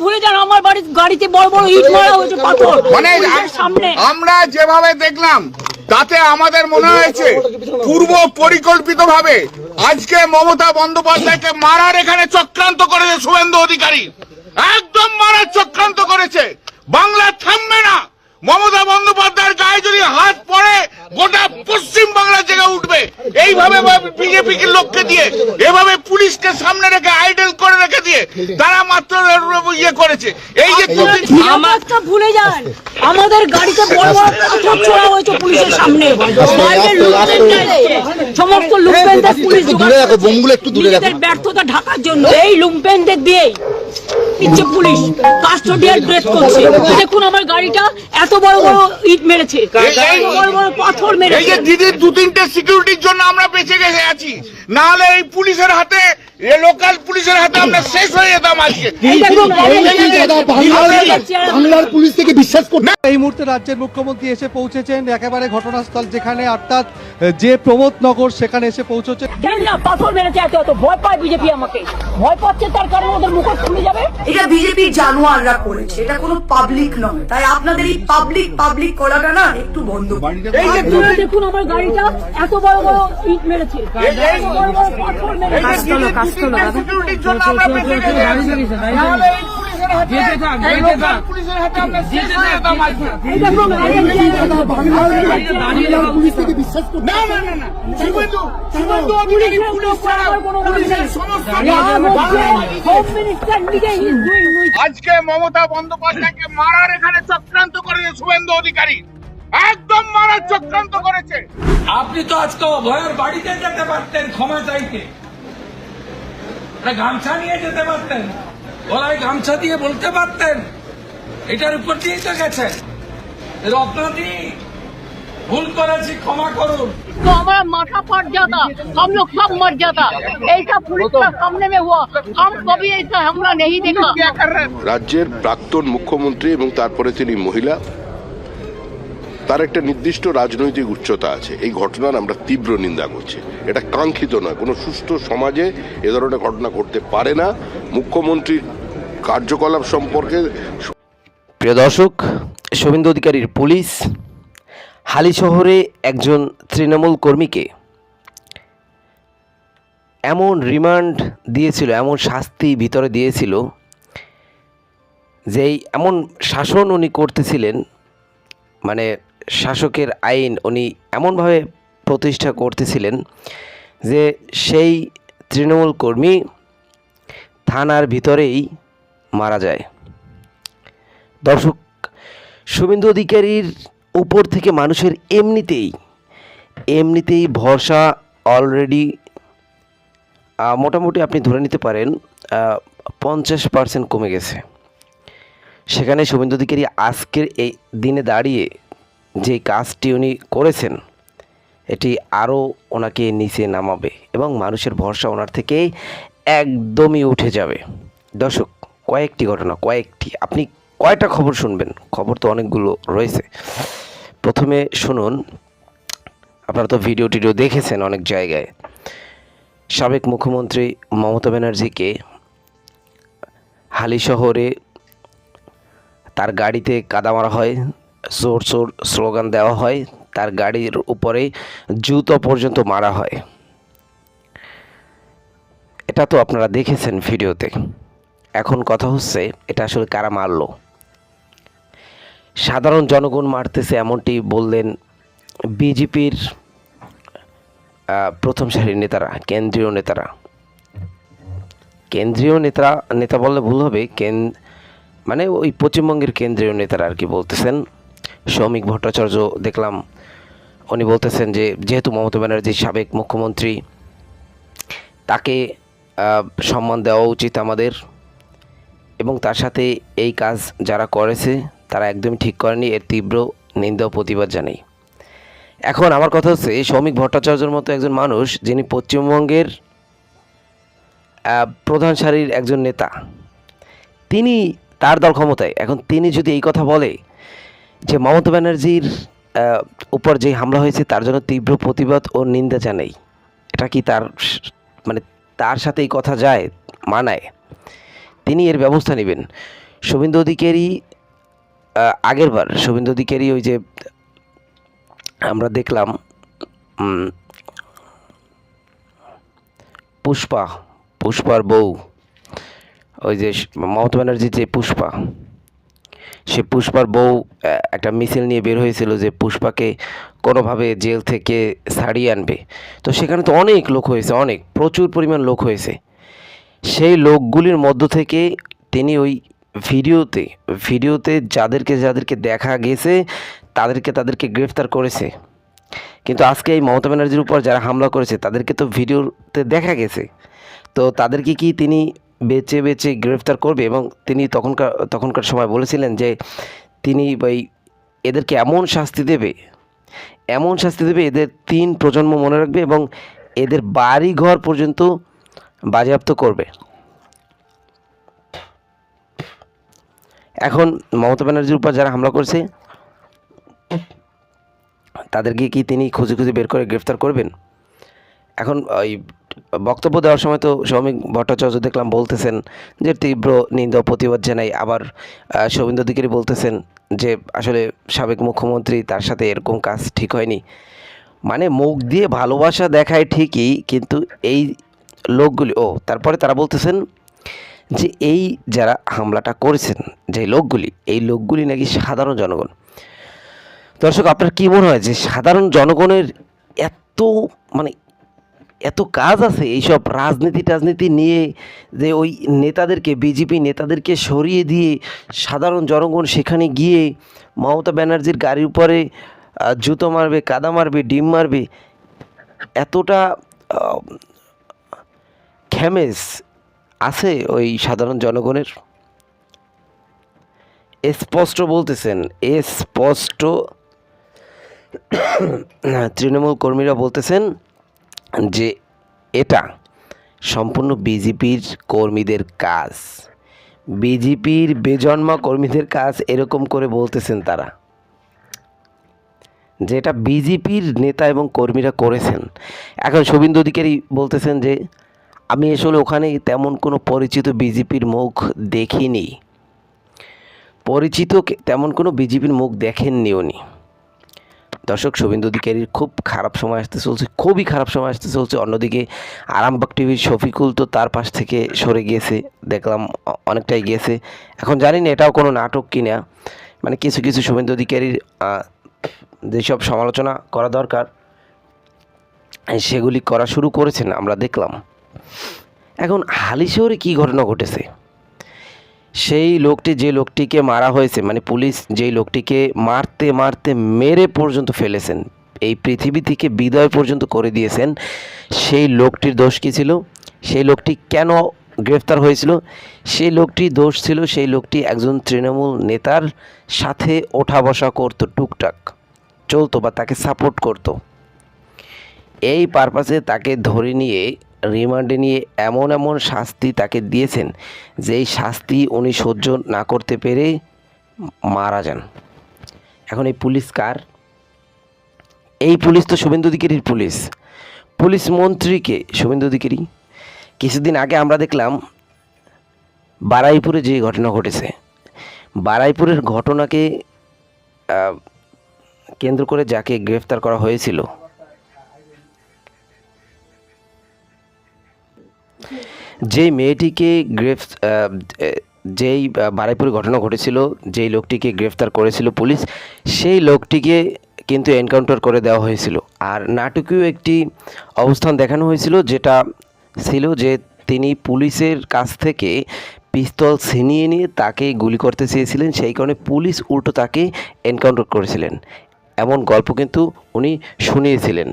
ভুলে যান, আমার গাড়িতে বড় বড় ইট মারা হয়েছে, পাথর সামনে। আমরা যেভাবে দেখলাম তাতে আমাদের মনে হয়েছে পূর্ব পরিকল্পিত ভাবে আজকে মমতা বন্দ্যোপাধ্যায়কে মারার এখানে চক্রান্ত করেছে শুভেন্দু অধিকারী, একদম মারার চক্রান্ত করেছে। বাংলা থামবে না। মমতা বন্দ্যোপাধ্যায়ের গায়ে যদি হাত পড়ে গোটা পশ্চিম বাংলা জেগে উঠবে। এইভাবে বিজেপি কে লোককে দিয়ে, এভাবে পুলিশকে সামনে রেখে আইডল করে রেখে দিয়ে তারা মাত্র ইয়ে করেছে। এই যে আমারটা ভুলে যান, আমাদের গাড়িতে বড় বড় পাথর ছোড়া হয়েছে পুলিশের সামনে। সমস্ত লুম্পেনদের পুলিশ ব্যর্থতা ঢাকার জন্য এই লুম্পেনদের দিয়েই পিচ্ছে পুলিশ কাস্টোডিয়াল ড্রেস করছে। দেখুন আমার গাড়িটা এত বড় বড় ইট মেরেছে, বড় বড় পাথর মেরেছে। এই যে দিদির দু তিনটে সিকিউরিটির জন্য আমরা বেঁচে গেছে আছি, না হলে এই পুলিশের হাতে, লোকাল পুলিশের হাতে আমরা শেষ হয়ে যেতাম আজকে। বাংলার পুলিশ থেকে বিশ্বাস করতে। এই মুহূর্তে রাজ্যের মুখ্যমন্ত্রী এসে পৌঁছেছেন একেবারে ঘটনাস্থল যেখানে, অর্থাৎ যে প্রমোদনগর, সেখানে এসে পৌঁছেছে। পাথর মেরেছে, এত ভয় পায় বিজেপি, আমাকে ভয় পাচ্ছে, তার কারণে ওদের মুখ খুলে যাবে। এটা বিজেপির জানোয়াররা করেছে, এটা কোনো পাবলিক নয়। তাই আপনাদের এই পাবলিক করাটা না একটু বন্ধ করুন। দেখুন আমার গাড়িটা এত বড় বড় ইট মেরেছে, সিকিউরিটির জন্য আমরা বেঁচে গেছে আছি, না হলে এই পুলিশের হাতে, এই লোকাল পুলিশের হাতে আমরা শেষ হয়ে যেতাম আজকে। বাংলার পুলিশ থেকে বিশ্বাস করতে। না না না না, শুভেন্দু অধিকারী পুলিশ ছাড়া পুলিশের সমস্ত আজকে মমতা বন্দ্যোপাধ্যায়কে মারার এখানে চক্রান্ত করেছে শুভেন্দু অধিকারী, একদম মারার চক্রান্ত করেছে। আপনি তো আজকে অভয়ের বাড়িতে যেতে পারতেন ক্ষমা চাইতে, গামছা নিয়ে যেতে পারতেন, ওরাই গামছা দিয়ে বলতে পারতেন। এটার উপর দিয়েই তো গেছেন। রত্নাদি ভুল করেছি, ক্ষমা করুন। तो हमारा माथा फट जाता, हम लोग सब मर जाता। ऐसा पुलिस का सामने में हुआ, हम कभी ऐसा हमला नहीं देखा। রাজ্যের প্রাক্তন মুখ্যমন্ত্রী এবং তারপরে তিনি মহিলা, তার একটা নির্দিষ্ট রাজনৈতিক উচ্চতা আছে। এই ঘটনার আমরা তীব্র নিন্দা করছি। এটা কাঙ্ক্ষিত নয়, কোনো সুস্থ সমাজে এ ধরনের ঘটনা ঘটতে পারে না। মুখ্যমন্ত্রীর কার্যকলাপ সম্পর্কে। প্রিয় দর্শক, শুভেন্দু অধিকারীর পুলিশ হালি শহরে একজন তৃণমূল কর্মীকে এমন রিমান্ড দিয়েছিল, এমন শাস্তি ভিতরে দিয়েছিল, যেই এমন শাসন উনি করতেছিলেন, মানে শাসকের আইন উনি এমনভাবে প্রতিষ্ঠা করতেছিলেন যে সেই তৃণমূল কর্মী থানার ভিতরেই মারা যায়। দর্শক, শুভেন্দু অধিকারীর উপর থেকে মানুষের এমনিতেই ভরসা অলরেডি মোটামুটি আপনি ধরে নিতে পারেন 50% কমে গেছে। সেখানে শুভেন্দু অধিকারী আজকের এই দিনে দাঁড়িয়ে যে কাজটি উনি করেছেন, এটি আরও ওনাকে নিচে নামাবে এবং মানুষের ভরসা ওনার থেকে একদমই উঠে যাবে। দর্শক, কয়েকটি ঘটনা, আপনি কয়টা খবর শুনবেন? খবর তো অনেকগুলো রয়েছে। প্রথমে শুনুন, আপনারা তো ভিডিও দেখেছেন অনেক জায়গায়। সাবেক মুখ্যমন্ত্রী মমতা ব্যানার্জিকে হালি শহরে তার গাড়িতে কাদা মারা হয়, জোর স্লোগান দেওয়া হয়, তার গাড়ির উপরে জুতো পর্যন্ত মারা হয়। এটা তো আপনারা দেখেছেন ভিডিওতে। এখন কথা হচ্ছে, এটা আসলে কারা মারলো? সাধারণ জনগণ মারতেছে এমনটি বললেন বিজেপির প্রথম সারির নেতারা, কেন্দ্রীয় নেতা বললে ভুল হবে, মানে ওই পশ্চিমবঙ্গের কেন্দ্রীয় নেতারা আর কি বলতেছেন। সৌমিক ভট্টাচার্য দেখলাম, উনি বলতেছেন যে যেহেতু মমতা ব্যানার্জি সাবেক মুখ্যমন্ত্রী, তাকে সম্মান দেওয়া উচিত আমাদের, এবং তার সাথে এই কাজ যারা করেছে তারা একদমই ঠিক করেনি, এর তীব্র নিন্দা ও প্রতিবাদ জানাই। এখন আমার কথা হচ্ছে, এই সৌমিক ভট্টাচার্যের মতো একজন মানুষ, যিনি পশ্চিমবঙ্গের প্রধান সারির একজন নেতা, তার দল ক্ষমতায়, এখন তিনি যদি এই কথা বলে যে মমতা ব্যানার্জির উপর যে হামলা হয়েছে তার জন্য তীব্র প্রতিবাদ ও নিন্দা জানাই, এটা কি তার সাথে এই কথা যায়, মানায়? তিনি এর ব্যবস্থা নেবেন। শুভেন্দু অধিকারী আগেরবার শুভেন্দু অধিকারী ওই যে আমরা দেখলাম পুষ্পার বউ, ওই যে মমতা ব্যানার্জির যে পুষ্পা, সে পুষ্পার বউ একটা মিছিল নিয়ে বের হয়েছিল যে পুষ্পাকে কোনোভাবে জেল থেকে ছাড়িয়ে আনবে। তো সেখানে তো অনেক লোক হয়েছে, প্রচুর পরিমাণ লোক হয়েছে। সেই লোকগুলির মধ্য থেকে তিনি ওই ভিডিওতে যাদেরকে দেখা গেছে তাদেরকে গ্রেফতার করেছে। কিন্তু আজকে এই মমতা ব্যানার্জির উপর যারা হামলা করেছে তাদেরকে তো ভিডিওতে দেখা গেছে, তো তাদেরকে কি তিনি বেছে বেছে গ্রেফতার করবে? এবং তিনি তখনকার সময় বলেছিলেন যে তিনি এদেরকে এমন শাস্তি দেবে এদের 3 প্রজন্ম মনে রাখবে এবং এদের বাড়ি ঘর পর্যন্ত বাজেয়াপ্ত করবে। এখন মমতা ব্যানার্জির উপর যারা হামলা করেছে তাদেরকে কি তিনি খুঁজে বের করে গ্রেফতার করবেন? এখন ওই বক্তব্য দেওয়ার সময় তো সৌমিক ভট্টাচার্য দেখলাম বলতেছেন যে তীব্র নিন্দা প্রতিবাদ জানাই। আবার শুভেন্দু অধিকারী বলতেছেন যে আসলে সাবেক মুখ্যমন্ত্রী, তার সাথে এরকম কাজ ঠিক হয়নি। মানে মুখ দিয়ে ভালোবাসা দেখায় ঠিকই, কিন্তু এই লোকগুলি তারপরে তারা বলতেছেন যে এই যারা হামলাটা করেছেন এই লোকগুলি নাকি সাধারণ জনগণ। দর্শক, আপনার কী মনে হয় যে সাধারণ জনগণের এত কাজ আছে এইসব রাজনীতি নিয়ে, যে ওই বিজেপি নেতাদেরকে সরিয়ে দিয়ে সাধারণ জনগণ সেখানে গিয়ে মমতা ব্যানার্জির গাড়ির উপরে জুতো মারবে, কাদা মারবে, ডিম মারবে, এতটা খেমেস আছে ওই সাধারণ জনগণের? স্পষ্ট তৃণমূল কর্মীরা বলতেছেন যে এটা সম্পূর্ণ বিজেপির কর্মীদের কাজ, বিজেপির বেজন্মা কর্মীদের কাজ, এরকম করে বলতেছেন তারা, যে এটা বিজেপির নেতা এবং কর্মীরা করেছেন। এখন শুভেন্দু অধিকারী বলতেছেন যে আমি আসলে ওখানে তেমন কোনো পরিচিত বিজেপির মুখ দেখিনি, বিজেপির মুখ দেখেননি উনি। দর্শক, শুভেন্দু অধিকারীর খুবই খারাপ সময় আসতে চলছে। অন্যদিকে আরামবাগ টিভির শফিকুল তো তার পাশ থেকে সরে গিয়েছে, দেখলাম অনেকটাই গিয়েছে। এখন জানি না এটাও কোনো নাটক কিনা, মানে কিছু শুভেন্দু অধিকারীর যেসব সমালোচনা করা দরকার সেগুলি করা শুরু করেছেন আমরা দেখলাম। এখন হালিশহরে কী ঘটনা ঘটেছে, যে লোকটিকে মারা হয়েছে, মানে পুলিশ যেই লোকটিকে মারতে মেরে পর্যন্ত ফেলেছেন, এই পৃথিবী থেকে বিদায় পর্যন্ত করে দিয়েছেন, সেই লোকটির দোষ কী ছিল? সেই লোকটি কেন গ্রেফতার হয়েছিল? সেই লোকটির দোষ ছিল সেই লোকটি একজন তৃণমূল নেতার সাথে ওঠা বসা করতো, টুকটাক চলতো বা তাকে সাপোর্ট করতো। এই পারপাসে তাকে ধরে নিয়ে রিমান্ডে নিয়ে এমন শাস্তি তাকে দিয়েছেন, যেই শাস্তি উনি সহ্য না করতে পেরে মারা যান। এখন এই পুলিশ কার? এই পুলিশ তো শুভেন্দু অধিকারীর পুলিশ মন্ত্রীকে শুভেন্দু অধিকারী। কিছুদিন আগে আমরা দেখলাম বারুইপুরে যে ঘটনা ঘটেছে, বারুইপুরের ঘটনাকে কেন্দ্র করে যাকে গ্রেফতার করা হয়েছিল, যেই মেয়েটিকে যেই বারুইপুরে ঘটনা ঘটেছিল, যেই লোকটিকে গ্রেফতার করেছিল পুলিশ, সেই লোকটিকে কিন্তু এনকাউন্টার করে দেওয়া হয়েছিল। আর নাটকীয় একটি অবস্থান দেখানো হয়েছিল, যেটা ছিল যে তিনি পুলিশের কাছ থেকে পিস্তল ছিনিয়ে নিয়ে তাকে গুলি করতে চেয়েছিলেন, সেই কারণে পুলিশ উল্টো তাকে এনকাউন্টার করেছিলেন, এমন গল্প কিন্তু উনি শুনিয়েছিলেন।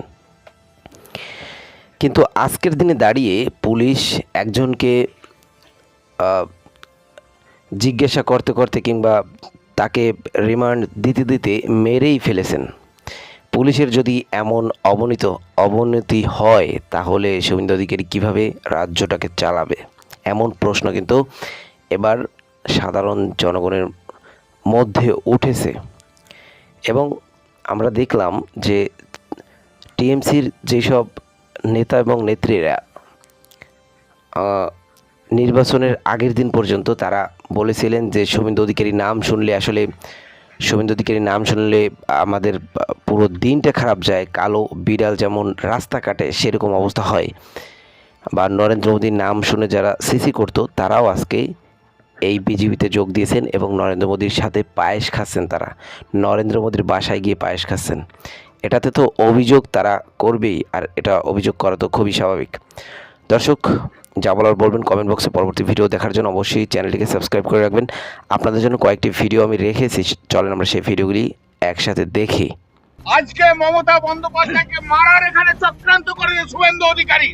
কিন্তু আজকের দিনে দাঁড়িয়ে পুলিশ একজনকে জিজ্ঞাসা করতে কিংবা তাকে রিমান্ড দিতে মেরেই ফেলেছেন। পুলিশের যদি এমন অবনতি হয়, তাহলে শুভেন্দু অধিকারী কীভাবে রাজ্যটাকে চালাবে? এমন প্রশ্ন কিন্তু এবার সাধারণ জনগণের মধ্যে উঠেছে। এবং আমরা দেখলাম যে টিএমসির যেসব নেতা এবং নেত্রীরা নির্বাচনের আগের দিন পর্যন্ত তারা বলেছিলেন যে শুভেন্দু অধিকারীর নাম শুনলে আমাদের পুরো দিনটা খারাপ যায়, কালো বিড়াল যেমন রাস্তা কাটে সেরকম অবস্থা হয়, বা নরেন্দ্র মোদীর নাম শুনে যারা সিসি করতো তারাও আজকে এই বিজেপিতে যোগ দিয়েছেন এবং নরেন্দ্র মোদীর সাথে পায়েস খাচ্ছেন। তারা নরেন্দ্র মোদীর বাসায় গিয়ে পায়েস খাচ্ছেন। এটাতে তো অভিযোগ তারা করবেই, আর এটা অভিযোগ করা তো খুবই স্বাভাবিক। দর্শক, যা বলার বলবেন কমেন্ট বক্সে। পরবর্তী ভিডিও দেখার জন্য অবশ্যই চ্যানেলটিকে সাবস্ক্রাইব করে রাখবেন। আপনাদের জন্য কয়েকটি ভিডিও আমি রেখেছি, চলেন আমরা সেই ভিডিওগুলি একসাথে দেখি। আজকে মমতা বন্দ্যোপাধ্যায়কে মারার এখানে চক্রান্ত করেছে শুভেন্দু অধিকারী,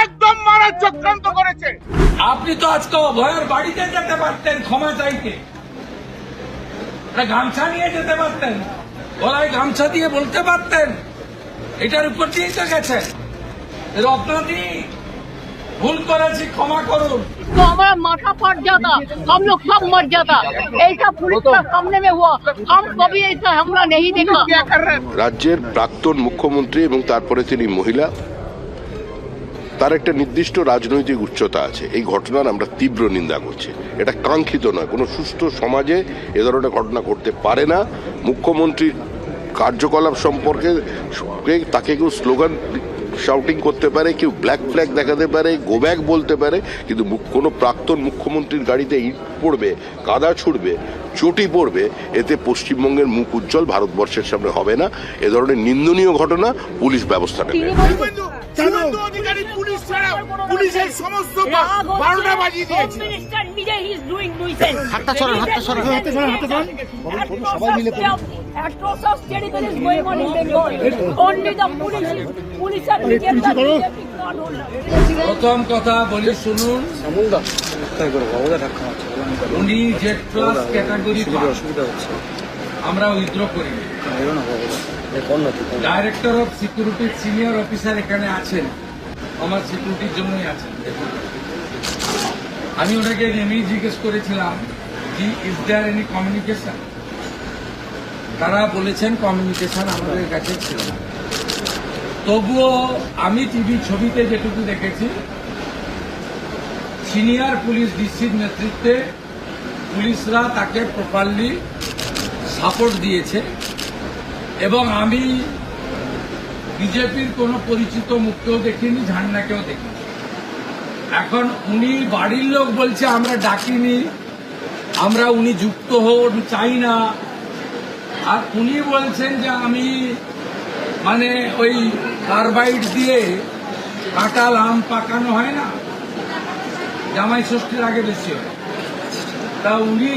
একদম মারার চক্রান্ত করেছে। আপনি তো আজকে অভয়ের বাড়িতে যেতে পারতেন ক্ষমা চাইতে, একটা গামছা নিয়ে যেতে পারতেন, গলায় গামছা দিয়ে বলতে পারতেন এটার উপর দিয়েই তো গেছেন রত্নাদি ভুল করেছি ক্ষমা করুন। तो हमारा माथा फट जाता, हम लोग सब मर जाता। ऐसा पुलिस का सामने में हुआ, हम कभी ऐसा हमला नहीं देखा। রাজ্যের প্রাক্তন মুখ্যমন্ত্রী এবং তারপরে তিনি মহিলা, তার একটা নির্দিষ্ট রাজনৈতিক উচ্চতা আছে। এই ঘটনার আমরা তীব্র নিন্দা করছি। এটা কাঙ্ক্ষিত নয়, কোনো সুস্থ সমাজে এ ধরনের ঘটনা ঘটতে পারে না। মুখ্যমন্ত্রীর কার্যকলাপ সম্পর্কে তাকে কেউ স্লোগান শাউটিং করতে পারে, কেউ ব্ল্যাক ফ্ল্যাগ দেখাতে পারে, গো ব্যাক বলতে পারে, কিন্তু কোনো প্রাক্তন মুখ্যমন্ত্রীর গাড়িতে ইট পড়বে, কাদা ছুটবে, চটি পড়বে, এতে পশ্চিমবঙ্গের মুখ উজ্জ্বল ভারতবর্ষের সামনে হবে না। এ ধরনের নিন্দনীয় ঘটনা পুলিশ ব্যবস্থা নেবে। শুভেন্দু অধিকারী পুলিশ ছাড়া পুলিশের সমস্ত 12টা বাজিয়ে দিয়েছে। সবাই মিলে প্রথম কথা বলি শুনুন, উনি জেড প্লাস ক্যাটাগরি আমরা উইথড্র করি। ডাইরেক্টর অফ সিকিউরিটির সিনিয়র অফিসার এখানে আছেন, আমার সিকিউরিটির জন্যই আছেন। আমি ওনাকে নেমেই জিজ্ঞেস করেছিলাম জি ইজ দেয়ার এনি কমিউনিকেশন, তারা বলেছেন কমিউনিকেশন আমাদের কাছে ছিল না। তবুও আমি টিভি ছবিতে যেটুকু দেখেছি, সিনিয়র পুলিশ ডিসির নেতৃত্বে পুলিশরা তাকে প্রপারলি সাপোর্ট দিয়েছে এবং আমি বিজেপির কোনো পরিচিত মুখকেও দেখিনি, ঝান্ডাকেও দেখিনি। এখন উনি বাড়ির লোক বলছে আমরা ডাকিনি, আমরা উনি যুক্ত হন চাই না, আর উনি বলছেন যে আমি মানে ওই কার্বাইড দিয়ে কাঁঠাল আম পাকানো হয় না, জামাই ষষ্ঠীর আগে বেশি হয়, তা উনি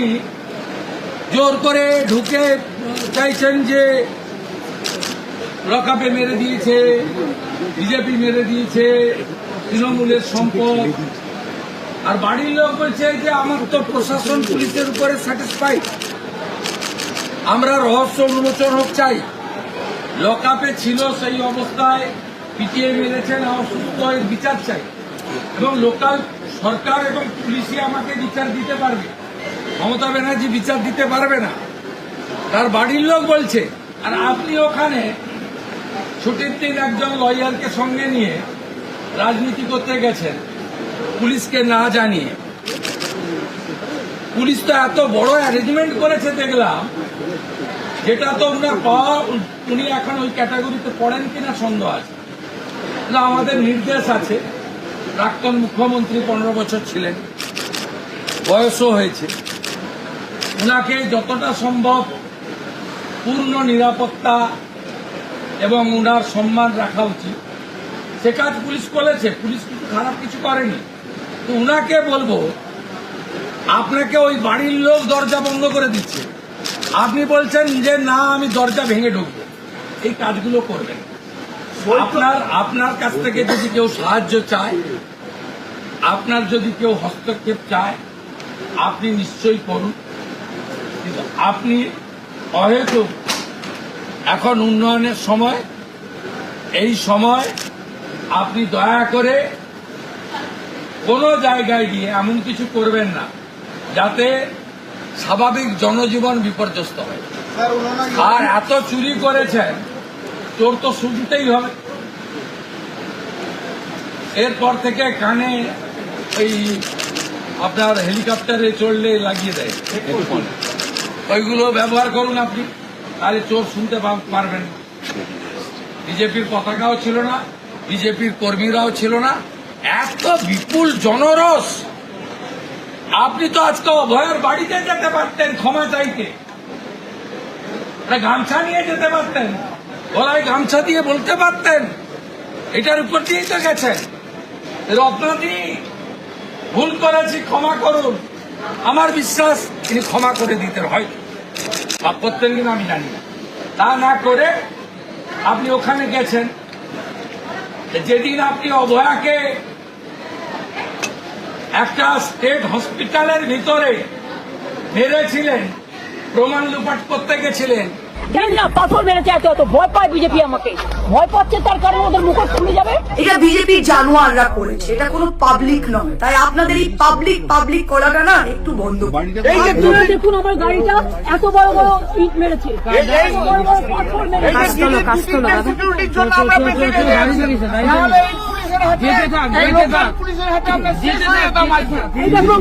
জোর করে ঢুকে চাইছেন যে লকআপে মেরে দিয়েছে, বিজেপি মেরে দিয়েছে, তৃণমূলের সম্পদ। আর বাড়ির লোক বলছে যে আমার তো প্রশাসন পুলিশের উপরে স্যাটিসফাইড, আমরা রহস্য উন্মোচন হোক চাই। লকআপে ছিল সেই অবস্থায় পিটিয়ে মেরেছেন, অসুস্থ এর বিচার চাই এবং লোকাল সরকার এবং পুলিশই আমাকে বিচার দিতে পারবে, মমতা ব্যানার্জি বিচার দিতে পারবে না, তার বাড়ির লোক বলছে। আর আপনি ওখানে ছুটির দিন একজন লয়ারকে সঙ্গে নিয়ে রাজনীতি করতে গেছেন পুলিশকে না জানিয়ে। পুলিশ তো এত বড় অ্যারেঞ্জমেন্ট করেছে দেখলাম, যেটা তো ওনার পাওয়া, উনি এখন ওই ক্যাটাগরিতে পড়েন কিনা সন্দেহ আছে। আমাদের নির্দেশ আছে, প্রাক্তন মুখ্যমন্ত্রী 15 বছর ছিলেন, বয়সও হয়েছে, ওনাকে যতটা সম্ভব পূর্ণ নিরাপত্তা এবং ওনার সম্মান রাখা উচিত। সে কাজ পুলিশ করেছে, পুলিশ কিছু খারাপ কিছু করেনি। তো ওনাকে বলবো, আপনাকে ওই বাড়ির লোক দরজা বন্ধ করে দিচ্ছে, আপনি বলছেন যে না আমি দরজা ভেঙে ঢুকবো, এই কাজগুলো করবেন। আপনার কাছ থেকে যদি কেউ সাহায্য চায়, আপনার যদি কেউ হস্তক্ষেপ চায়, আপনি নিশ্চয়ই করুন, কিন্তু আপনি অহেতুক এখন উন্নয়নের সময়, এই সময় আপনি দয়া করে কোনো জায়গায় গিয়ে এমন কিছু করবেন না যাতে স্বাভাবিক জনজীবন বিপর্যস্ত হয়। আর এত চুরি করেছেন, চোর তো শুনতেই হবে। এরপর থেকে কানে ওই আপনার হেলিকপ্টারে চড়লে লাগিয়ে দেয় কুপন, ওইগুলো ব্যবহার করুন আপনি, তাহলে চোর শুনতে পারবেন। বিজেপির পতাকাও ছিল না, বিজেপির কর্মীরাও ছিল না, এত বিপুল জনরস। আপনি তো আজকে অভয়ের বাড়িতে যেতে পারতেন ক্ষমা চাইতে, গামছা নিয়ে যেতে পারতেন, গলায় গামছা দিয়ে বলতে পারতেন। এটার উপর দিয়েই তো গেছেন। রত্নাদি ভুল করেছি, ক্ষমা করুন। আমার বিশ্বাস তিনি ক্ষমা করে দিতেন, হয়তো বা করতেন কিনা আমি জানি না। তা না করে আপনি ওখানে গেছেন। যেদিন আপনি অভয়াকে একটা স্টেট হসপিটালের ভিতরে মেরেছিলেন, প্রমাণ লুপাট করতে গেছিলেন, জানি না পাথর মেরেছে, এত ভয় পায় বিজেপি, আমাকে ভয় পাচ্ছে, তার কারণে ওদের মুখট খুলে যাবে। এটা বিজেপির জানোয়াররা করেছে, এটা কোনো পাবলিক নয়। তাই আপনাদের এই পাবলিক করাটা না একটু বন্ধ করুন। আপনারা দেখুন আমার গাড়িটা এত বড় বড় ইট মেরেছে, এত বড় বড় পাথর মেরেছে। সিকিউরিটির জন্য আমরা বেঁচে গেছি। নাহলে এই পুলিশের হাতে, এই লোকাল পুলিশের হাতে আমরা শেষ হয়ে যেতাম আজকে। এই দেখুন,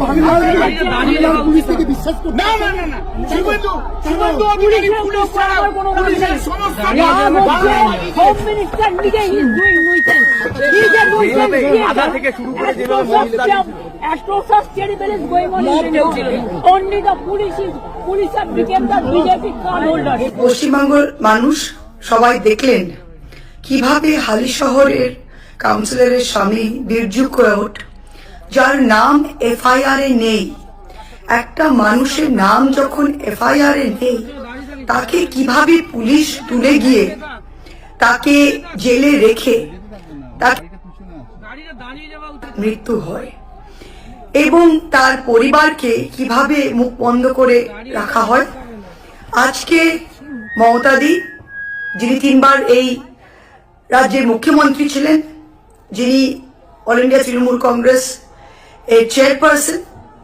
বাংলার পুলিশ থেকে বিশ্বাস করতে না না না না, শুভেন্দু অধিকারী পুলিশ ছাড়া পুলিশের সমস্ত হোম মিনিস্টার নিজে he is doing nuisance, he is a nuisance. আধা থেকে শুরু করে দিলাম, atrocious terrible is going on in India. Only the police have become the BJP card holders. পশ্চিমবঙ্গের মানুষ সবাই দেখলেন কিভাবে হালিশহরের কাউন্সিলরের স্বামী বিরজু কোয়ট, যার নাম এফআইআর এ নেই, একটা মানুষের নাম যখন এফআইআর এ নেই, তাকে কিভাবে পুলিশ তুলে গিয়ে তাকে জেলে রেখে তার মৃত্যু হয় এবং তার পরিবারকে কিভাবে মুখ বন্ধ করে রাখা হয়। আজকে মমতাদি, যিনি 3 বার এই রাজ্যের মুখ্যমন্ত্রী ছিলেন, যিনি অল ইন্ডিয়া তৃণমূল কংগ্রেস এর চেয়ারপারসন,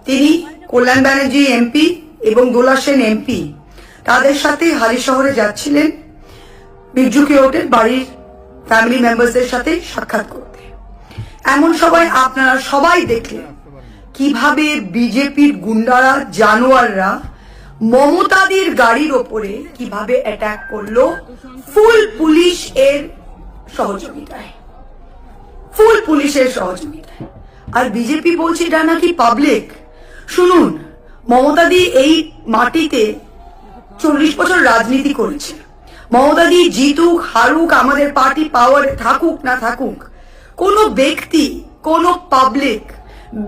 তিনি কল্যাণ ব্যানার্জি এমপি এবং দোলা সেন এমপি, তাদের সাথে হালিশহরে যাচ্ছিলেন বিরজু কোয়টের বাড়ির ফ্যামিলি মেম্বারসদের সাথে সাক্ষাৎ করতে। এমন সময় আপনারা সবাই দেখলেন কিভাবে বিজেপির গুন্ডারা, জানোয়াররা মমতাদির গাড়ির ওপরে কিভাবে অ্যাটাক করলো ফুল পুলিশের সহযোগিতায়, আর বিজেপি বলছে এটা নাকি পাবলিক। শুনুন, মমতাদি এই মাটিতে 40 বছর রাজনীতি করেছে। মমতাদি জিতুক হারুক, আমাদের পার্টি পাওয়ারে থাকুক না থাকুক, কোন ব্যক্তি, কোন পাবলিক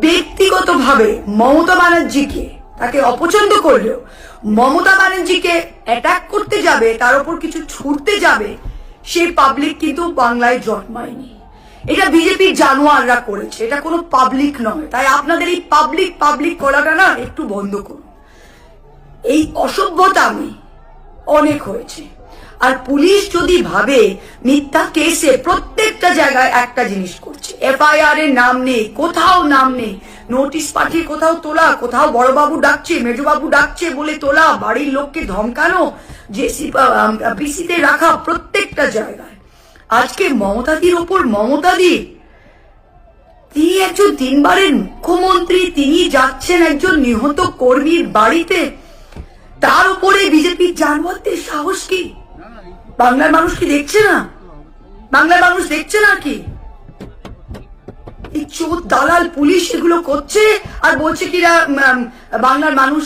ব্যক্তিগতভাবে মমতা ব্যানার্জিকে, তাকে অপছন্দ করলেও মমতা ব্যানার্জিকে অ্যাটাক করতে যাবে, তার উপর কিছু ছুটতে যাবে, সেই পাবলিক কিন্তু বাংলায় জন্মায়নি। এটা বিজেপির জানোয়াররা করেছে, এটা কোনো পাবলিক নয়। তাই আপনাদের এই পাবলিক করাটা না একটু বন্ধ করুন। এই অসভ্যতা অনেক হয়েছে। আর পুলিশ যদি ভাবে মিথ্যা কেসে প্রত্যেকটা জায়গায় একটা জিনিস করছে, এফআইআর এর নাম নেই, কোথাও নাম নেই, নোটিশ পাঠিয়ে কোথাও তোলা, কোথাও বড়বাবু ডাকছে, মেজবাবু ডাকছে বলে তোলা, বাড়ির লোককে ধমকানো, যে পিসিতে রাখা প্রত্যেকটা জায়গায়। আজকে মমতাদির ওপর মমতাদি, তিনি একজন 3 বারের মুখ্যমন্ত্রী, তিনি যাচ্ছেন একজন নিহত কর্মীর বাড়িতে, তার উপরে বিজেপির জানোয়ারদের সাহস কি? বাংলার মানুষ কি দেখছে না? বাংলার মানুষ দেখছে না কি? এই চোর দালাল পুলিশ এগুলো করছে আর বলছে কিনা বাংলার মানুষ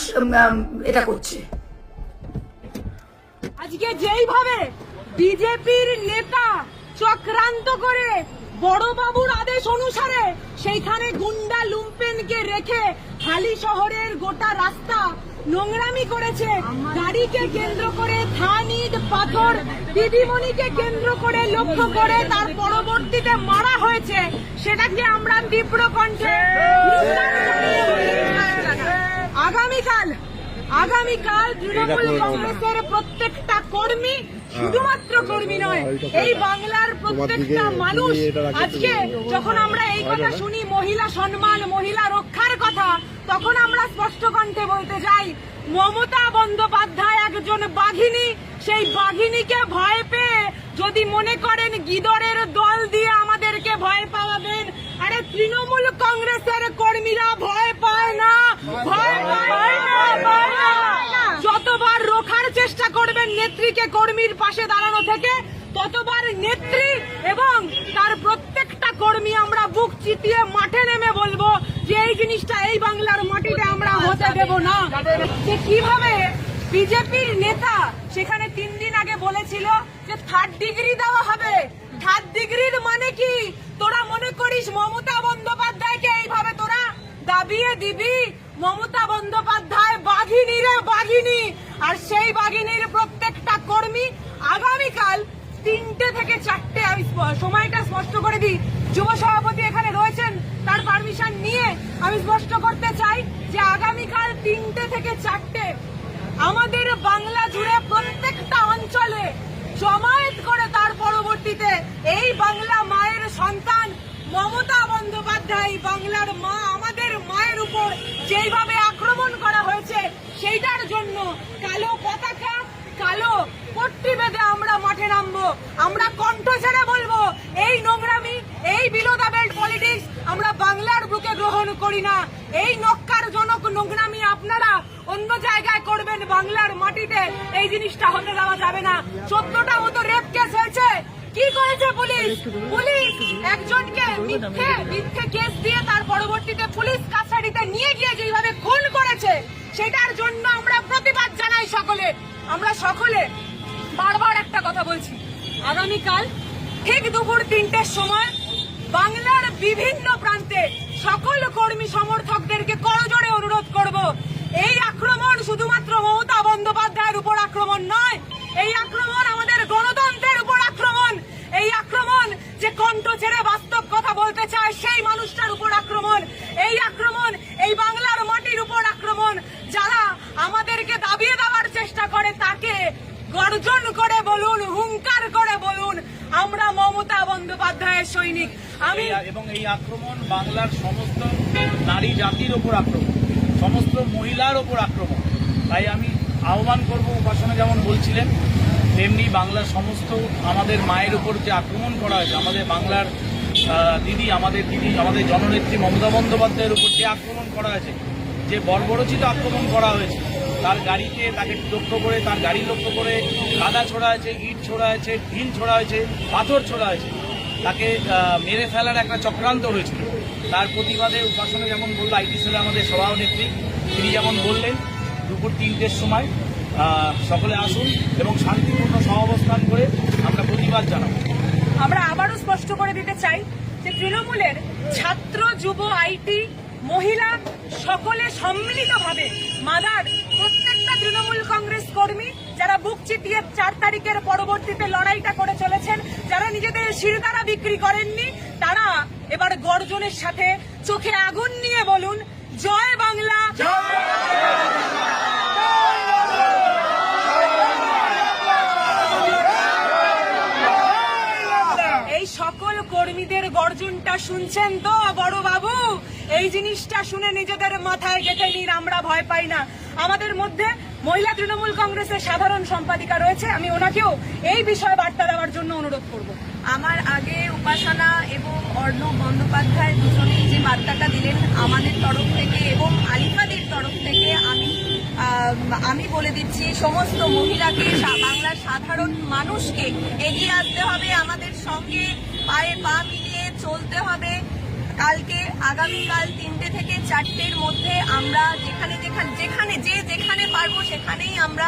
এটা করছে। আজকে যেইভাবে বিজেপির নেতা চক্রান্ত করে বড় বাবুর আদেশ অনুসারে সেইখানে গুন্ডা লুম্পেনকে রেখে হালি শহরের গোটা রাস্তা নোংরামি করেছে, গাড়িকে কেন্দ্র করে থান, ইট, পাথর, দিদিমণিকে কেন্দ্র করে লক্ষ্য করে তার পরবর্তীতে মারা হয়েছে, সেটাকে আমরা তীব্র কণ্ঠে আগামীকাল তৃণমূল কংগ্রেসের প্রত্যেকটা কর্মী, শুধুমাত্র কর্মী নয়, এই বাংলার প্রত্যেকটা মানুষ, আজকে যখন আমরা এই কথা শুনি মহিলা সম্মান, মহিলা রক্ষার কথা, তখন আমরা স্পষ্ট কণ্ঠে বলতে চাই, মমতা বন্দ্যোপাধ্যায় একজন বাঘিনী। সেই বাঘিনীকে ভয় পেয়ে যদি মনে করেন গিদড়ের দল দিয়ে আমাদেরকে ভয় পাওয়াবেন, আরে তৃণমূল কংগ্রেসের কর্মীরা ভয় পায় না, ভয় পায় না, পায় না। যতবার রোখার চেষ্টা করবেন নেত্রীকে কর্মীর পাশে দাঁড়ানো থেকে, ততবার নেত্রী এবং তার প্রত্যেকটা কর্মী আমরা বুক চিতিয়ে মাঠে নেমে বলবো যে এই জিনিসটা এই বাংলার মাটিতে আমরা হতে দেব না। যে কিভাবে বিজেপির নেতা সেখানে 3 দিন আগে বলেছিল যে 3rd ডিগ্রি দেওয়া হবে। 3rd ডিগ্রির মানে কি? তোরা মনে করিস মমতা বন্দ্যোপাধ্যায়কে এইভাবে তোরা দাবিয়ে দিবি? মমতা বন্দ্যোপাধ্যায় বাঘিনী রে বাঘিনী, আর সেই বাঘিনীর প্রত্যেকটা কর্মী আগামীকাল 3টে থেকে 4টে, আমি সময়টা স্পষ্ট করে দিই, যুব সভাপতি এখানে রয়েছেন, তার পারমিশন নিয়ে আমি স্পষ্ট করতে চাই যে আগামীকাল 3টে থেকে 4টে আমাদের বাংলা জুড়ে প্রত্যেকটা অঞ্চলে জমায়েত করে তার পরবর্তীতে এই বাংলা মায়ের সন্তান মমতা বন্দ্যোপাধ্যায়, বাংলার মা, আমাদের মায়ের উপর যেইভাবে আক্রমণ করা হয়েছে সেইটার জন্য কালো পতাকা, কালো পট্টি বেঁধে আমরা মাঠে নামবো। আমরা কণ্ঠ ছেড়ে বলবো এই নোংরামি, এই বিলো দ্য বেল্ট পলিটিক্স আমরা বাংলার বুকে গ্রহণ করি না। এই নক্কারজনক নোংরামি আপনারা অন্য জায়গায় করবেন, বাংলার মাটিতে এই জিনিসটা হতে দেওয়া যাবে না। 14টা মতো রেপ কেস হয়েছে, কি করেছে পুলিশ? পুলিশ একজনকে মিথ্যে কেস দিয়ে তার পরবর্তীতে পুলিশ কাস্টাডিতে নিয়ে গিয়ে যেভাবে খুন করেছে, সেটার জন্য আমরা প্রতিবাদ জানাই সকলে। আমরা সকলে বারবার একটা কথা বলছি, আগামীকাল ঠিক দুপুর 3টের সময় বাংলার বিভিন্ন প্রান্তে সকল কর্মী সমর্থকদেরকে করজোড়ে অনুরোধ করব, এই আক্রমণ শুধুমাত্র মমতা বন্দ্যোপাধ্যায়ের উপর আক্রমণ নয়, এই আক্রমণ আমাদের গণতন্ত্রের উপর আক্রমণ, এই আক্রমণ যে কণ্ঠ ছেড়ে বাস্তব কথা বলতে চায় সেই মানুষটার উপর আক্রমণ, এই আক্রমণ এই বাংলার মাটির উপর আক্রমণ। যারা আমাদেরকে দাবিয়ে দেওয়ার চেষ্টা করে তাকে গর্জন করে বলুন, হুঙ্কার করে বলুন আমরা মমতা বন্দ্যোপাধ্যায়ের সৈনিক। আমি এবং এই আক্রমণ বাংলার সমস্ত নারী জাতির ওপর আক্রমণ, সমস্ত মহিলার ওপর আক্রমণ। তাই আমি আহ্বান করব, উপাসনা যেমন বলছিলেন তেমনি বাংলার সমস্ত আমাদের মায়ের উপর যে আক্রমণ করা হয়েছে, আমাদের বাংলার দিদি, আমাদের জননেত্রী মমতা বন্দ্যোপাধ্যায়ের উপর যে আক্রমণ করা হয়েছে, যে বর্বরোচিত আক্রমণ করা হয়েছে, তার গাড়িতে তাকে লক্ষ্য করে, তার গাড়ি লক্ষ্য করে কাদা ছোড়া হয়েছে, ইট ছোড়া হয়েছে, ঢিল ছোড়া হয়েছে, পাথর ছোড়া হয়েছে, তাকে মেরে ফেলার একটা চক্রান্ত হয়েছিল। তার প্রতিবাদে উপাসনা যেমন বলল, আইটি সেলে আমাদের সভানেত্রী তিনি যেমন বললেন দুপুর 3টের সময় সকলে আসুন এবং শান্তিপূর্ণ সহাবস্থান করে আমরা প্রতিবাদ জানাবো। আমরা আবারও স্পষ্ট করে দিতে চাই যে তৃণমূলের ছাত্র, যুব, আইটি, মহিলা সকলে সম্মিলিতভাবে মাদার প্রত্যেকটা তৃণমূল কংগ্রেস কর্মী যারা বুক চিতিয়ে 4 তারিখের পরবর্তীতে লড়াইটা করে চলেছেন, যারা নিজেদের শিরদাঁড়া বিক্রি করেননি, তারা এবার গর্জনের সাথে চোখে আগুন নিয়ে বলুন জয় বাংলা। এই সকল কর্মীদের গর্জনটা শুনছেন তো বড় বাবু? এই জিনিসটা শুনে নিজেদের মাথায় গেঁথে নিন, আমরা ভয় পাই না। আমাদের মধ্যে মহিলা তৃণমূল কংগ্রেসের সাধারণ সম্পাদিকা রয়েছে, আমি ওনাকেও এই বিষয়ে বার্তা দেওয়ার জন্য অনুরোধ করব। আমার আগে উপাসনা এবং অর্ণব বন্দ্যোপাধ্যায় দুজনেই যে বার্তাটা দিলেন আমাদের তরফ থেকে এবং আলিফাদির তরফ থেকে, আমি বলে দিচ্ছি সমস্ত মহিলাকে, বাংলার সাধারণ মানুষকে এগিয়ে আসতে হবে, আমাদের সঙ্গে পায়ে পা মিলিয়ে চলতে হবে। আগামীকাল 3টে থেকে 4টের মধ্যে আমরা যেখানে পারবো সেখানেই আমরা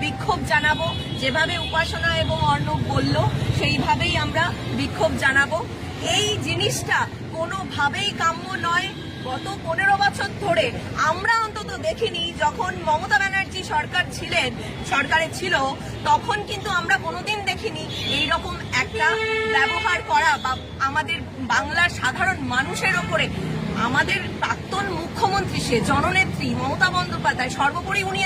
বিক্ষোভ জানাবো। যেভাবে উপাসনা এবং অর্ণব বলল সেইভাবেই আমরা বিক্ষোভ জানাবো। এই জিনিসটা কোনোভাবেই কাম্য নয়। গত 15 বছর ধরে আমরা অন্তত দেখিনি, যখন মমতা ব্যানার্জি সরকারে ছিল তখন কিন্তু আমরা কোনোদিন দেখিনি এইরকম একটা ব্যবহার করা বা আমাদের বাংলার সাধারণ মানুষের ওপরে। আমাদের প্রাক্তন মুখ্যমন্ত্রী, সে জননেত্রী মমতা বন্দ্যোপাধ্যায়, সর্বোপরি উনি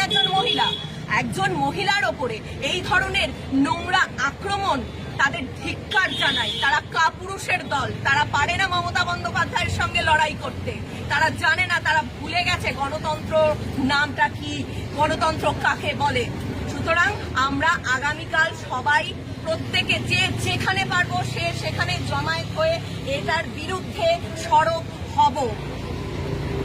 একজন মহিলার ওপরে এই ধরনের নোংরা আক্রমণ, তাদের ধিক্কার জানাই। তারা কাপুরুষের দল, তারা পারে না মমতা বন্দ্যোপাধ্যায়ের সঙ্গে লড়াই করতে, তারা জানে না, তারা ভুলে গেছে গণতন্ত্র নামটা কি, গণতন্ত্র কাকে বলে। সুতরাং আমরা আগামীকাল সবাই প্রত্যেকে যে যেখানে পারবো সেখানে জমায়েত হয়ে এটার বিরুদ্ধে সরব হব।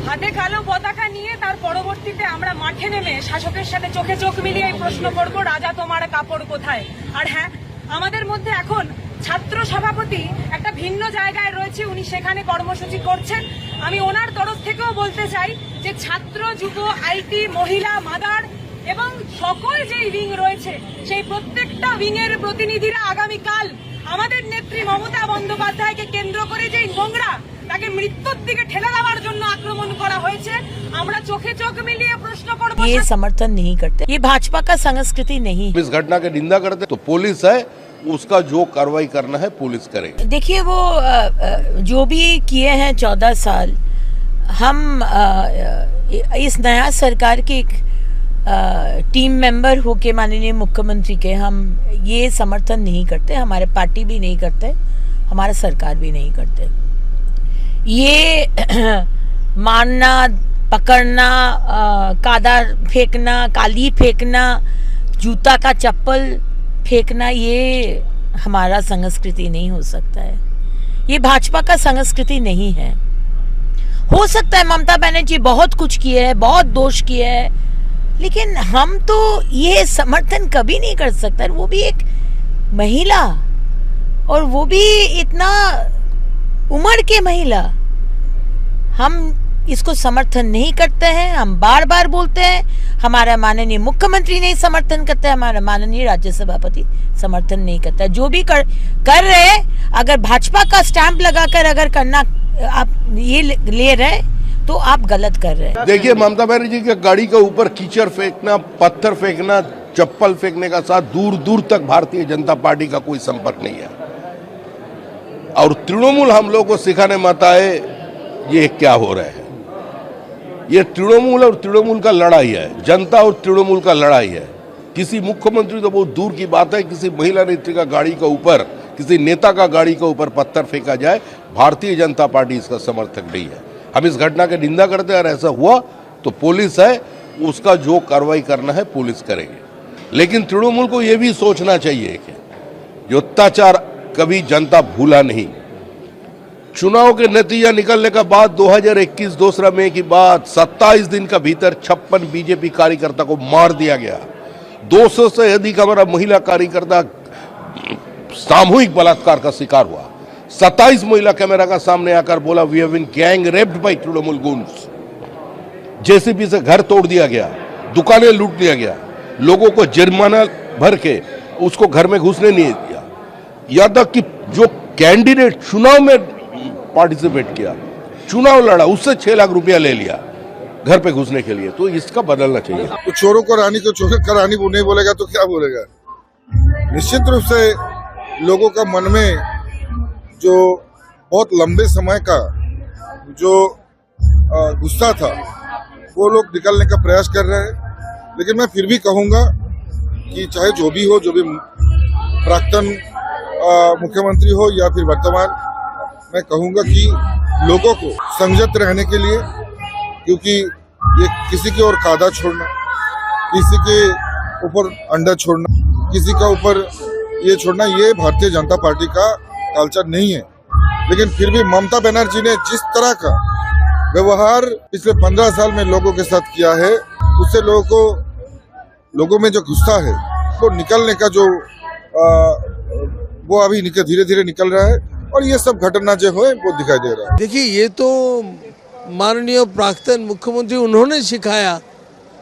হাতে কালো পতাকা নিয়ে তার পরবর্তীতে আমরা মাঠে নেমে শাসকের সাথে চোখে চোখ মিলিয়ে প্রশ্ন করব, রাজা তোমার কাপড় কোথায়? আর হ্যাঁ, আমাদের মধ্যে এখন ছাত্র সভাপতি একটা ভিন্ন জায়গায় রয়েছে, উনি সেখানে কর্মসূচি করছেন। আমি ওনার তরফ থেকেও বলতে চাই যে ছাত্র, যুব, আইটি, মহিলা, মাদার এবং সকল যেই উইং রয়েছে সেই প্রত্যেকটা উইং এর প্রতিনিধিরা আগামীকাল আমাদের নেত্রী মমতা বন্দ্যোপাধ্যায়কে কেন্দ্র করে যেই নোংরা তাকে মৃত্যুর দিকে ঠেলে দেওয়ার জন্য আক্রমণ করা হয়েছে, আমরা চোখে চোখ মিলিয়ে প্রশ্ন করব। ये समर्थन नहीं करते, ये भाजपा का संस्कृति नहीं है। इस घटना की निंदा करते तो पुलिस है, उसका जो कार्रवाई करना है पुलिस करेगी। देखिए वो जो भी किए हैं 14 साल, हम इस नया सरकार के एक टीम मेंबर होके माननीय मुख्यमंत्री के हम ये समर्थन नहीं करते, हमारे पार्टी भी नहीं करते, हमारा सरकार भी नहीं करते। ये मारना, पकड़ना, कादा फेंकना, काली फेंकना, जूता का चप्पल फेंकना, ये हमारा संस्कृति नहीं हो सकता है। ये भाजपा का संस्कृति नहीं है। हो सकता है ममता बनर्जी बहुत कुछ किए है, बहुत दोष किए है, लेकिन हम तो ये समर्थन कभी नहीं कर सकता। वो भी एक महिला, और वो भी इतना उम्र के महिला। हम इसको समर्थन नहीं करते हैं, हम बार बार बोलते हैं। हमारा माननीय मुख्यमंत्री नहीं समर्थन करते, हमारा माननीय राज्य सभापति समर्थन नहीं करता। जो भी कर रहे, अगर भाजपा का स्टैंप लगाकर अगर करना आप ये ले रहे तो आप गलत कर रहे हैं। देखिए, ममता बनर्जी के गाड़ी के ऊपर कीचड़ फेंकना, पत्थर फेंकना, चप्पल फेंकने का साथ दूर दूर तक भारतीय जनता पार्टी का कोई संपर्क नहीं है। और तृणमूल हम लोग को सिखाने मत आए ये क्या हो रहा है। ये तृणमूल और तृणमूल का लड़ाई है, जनता और तृणमूल का लड़ाई है। किसी मुख्यमंत्री तो बहुत दूर की बात है, किसी महिला नेत्री का गाड़ी के ऊपर, किसी नेता का गाड़ी के ऊपर पत्थर फेंका जाए, भारतीय जनता पार्टी इसका समर्थक नहीं है। हम इस घटना की निंदा करते हैं, और ऐसा हुआ तो पुलिस है, उसका जो कार्रवाई करना है पुलिस करेगी। लेकिन तृणमूल को यह भी सोचना चाहिए कि जो अत्याचार कभी जनता भूला नहीं। चुनाव के नतीजा निकलने का बाद 2021 2 मई की बात, 27 दिन का भीतर 56 बीजेपी कार्यकर्ता को मार दिया गया। 200 से अधिक हमारा महिला कार्यकर्ता सामूहिक बलात्कार का शिकार हुआ। 27 महिला कैमरा का सामने आकर बोला, we have been gang raped by Trinamool goons. JCB से घर तोड़ दिया गया, दुकानें लूट लिया गया, लोगों को जुर्माना भर के उसको घर में घुसने नहीं दिया। यहाँ तक कि जो कैंडिडेट चुनाव में पार्टिसिपेट किया, चुनाव लड़ा, उससे 6 लाख रुपया ले लिया घर पे घुसने के लिए। तो इसका बदलना चाहिए। तो चोरों को रानी को चोर का रानी वो नहीं बोलेगा तो क्या बोलेगा। निश्चित रूप से लोगों का मन में जो बहुत लंबे समय का जो गुस्सा था वो लोग निकालने का प्रयास कर रहे हैं। लेकिन मैं फिर भी कहूंगा कि चाहे जो भी हो, जो भी प्राक्तन मुख्यमंत्री हो या फिर वर्तमान, मैं कहूंगा कि लोगों को संयत रहने के लिए, क्योंकि ये किसी के और कादा छोड़ना, किसी के ऊपर अंडा छोड़ना, किसी का ऊपर ये छोड़ना, ये भारतीय जनता पार्टी का कल्चर नहीं है। लेकिन फिर भी ममता बनर्जी ने जिस तरह का व्यवहार पिछले 15 साल में लोगों के साथ किया है, उससे लोगों में जो गुस्सा है वो निकलने का जो वो अभी धीरे धीरे निकल रहा है, और ये सब घटना जो है वो दिखाई दे रहा है। देखिए, ये तो माननीय प्राक्तन मुख्यमंत्री उन्होंने सिखाया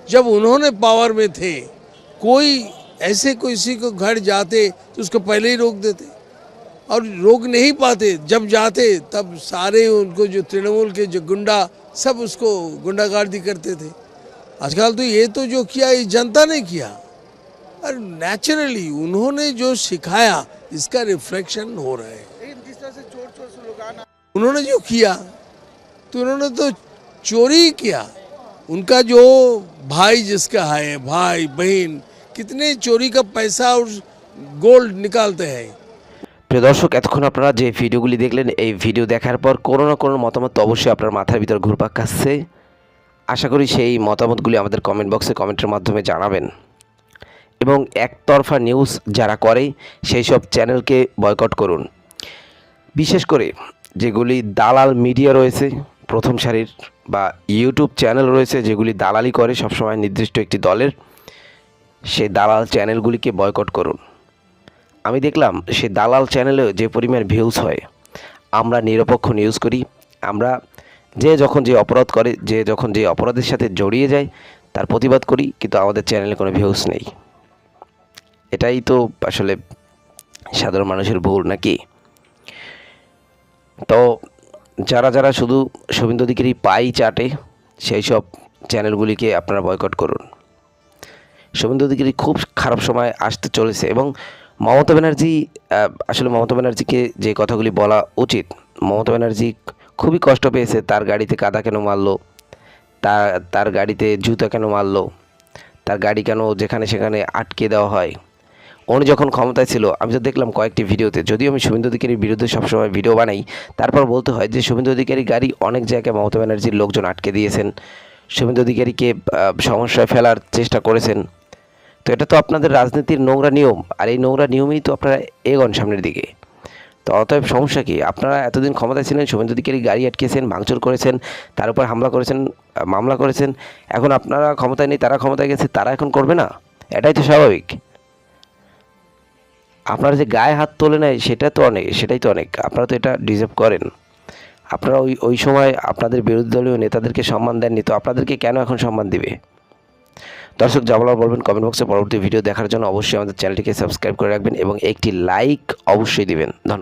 जब उन्होंने पावर में थे। कोई ऐसे किसी को घर जाते तो उसको पहले ही रोक देते, और रोक नहीं पाते, जब जाते तब सारे उनको जो तृणमूल के जो गुंडा सब उसको गुंडागर्दी करते थे। आजकल तो ये तो जो किया ये जनता ने किया, और नेचुरली उन्होंने जो सिखाया इसका रिफ्लेक्शन हो रहा है। उन्होंने जो किया तो उन्होंने तो चोरी किया। उनका जो भाई जिसका है, भाई बहन, कितने चोरी का पैसा और गोल्ड निकालते हैं। প্রিয় দর্শক, এতক্ষণ আপনারা যে ভিডিওগুলি দেখলেন, এই ভিডিও দেখার পর কোনো না কোনো মতামত অবশ্যই আপনার মাথার ভিতর ঘুরপাক খাচ্ছে। আশা করি সেই মতামতগুলি আমাদের কমেন্ট বক্সে কমেন্টের মাধ্যমে জানাবেন। এবং একতরফা নিউজ যারা করে সেই সব চ্যানেলকে বয়কট করুন। বিশেষ করে যেগুলি দালাল মিডিয়া রয়েছে প্রথম সারির, বা ইউটিউব চ্যানেল রয়েছে যেগুলি দালালি করে সবসময় নির্দিষ্ট একটি দলের, সেই দালাল চ্যানেলগুলিকে বয়কট করুন। আমি দেখলাম সেই দালাল চ্যানেলেও যে পরিমাণ ভিউজ হয়। আমরা নিরপেক্ষ নিউজ করি, আমরা যে যখন যে অপরাধ করে, যে যখন যে অপরাধের সাথে জড়িয়ে যায় তার প্রতিবাদ করি, কিন্তু আমাদের চ্যানেলে কোনো ভিউজ নেই। এটাই তো আসলে সাধারণ মানুষের ভুল নাকি? তো যারা যারা শুধু শুভেন্দু অধিকারী পাই চাটে সেই সব চ্যানেলগুলিকে আপনারা বয়কট করুন। শুভেন্দু অধিকারী খুব খারাপ সময় আসতে চলেছে এবং মমতা ব্যানার্জিকে যে কথাগুলি বলা উচিত, মমতা ব্যানার্জি খুবই কষ্ট পেয়েছে। তার গাড়িতে কাদা কেন মারলো, তার গাড়িতে জুতা কেন মারলো, তার গাড়ি কেন যেখানে সেখানে আটকে দেওয়া হয়। উনি যখন ক্ষমতায় ছিল, আমি তো দেখলাম কয়েকটি ভিডিওতে, যদিও আমি শুভেন্দু অধিকারীর বিরুদ্ধে সবসময় ভিডিও বানাই, তারপর বলতে হয় যে শুভেন্দু অধিকারীর গাড়ি অনেক জায়গায় মমতা ব্যানার্জির লোকজন আটকে দিয়েছেন, শুভেন্দু অধিকারীকে সমস্যায় ফেলার চেষ্টা করেছেন। তো এটা তো আপনাদের রাজনীতির নোংরা নিয়ম, আর এই নোংরা নিয়মেই তো আপনারা এগোন সামনের দিকে। তো অতএব সমস্যা কি? আপনারা এতদিন ক্ষমতায় ছিলেন, শুভেন্দু অধিকারী গাড়ি আটকেছেন, ভাঙচুর করেছেন, তার উপর হামলা করেছেন, মামলা করেছেন। এখন আপনারা ক্ষমতায় নেই, তারা ক্ষমতায় গেছে, তারা এখন করবে না? এটাই তো স্বাভাবিক। আপনারা যে গায়ে হাত তোলে নেয় সেটাই তো অনেক। আপনারা তো এটা ডিজার্ভ করেন। আপনারা ওই সময় আপনাদের বিরোধী দলীয় নেতাদেরকে সম্মান দেননি, তো আপনাদেরকে কেন এখন সম্মান দিবে? দর্শক যা বলার বলবেন কমেন্ট বক্সে। পরবর্তী ভিডিও দেখার জন্য অবশ্যই আমাদের চ্যানেলটিকে সাবস্ক্রাইব করে রাখবেন এবং একটি লাইক অবশ্যই দিবেন। ধন্যবাদ।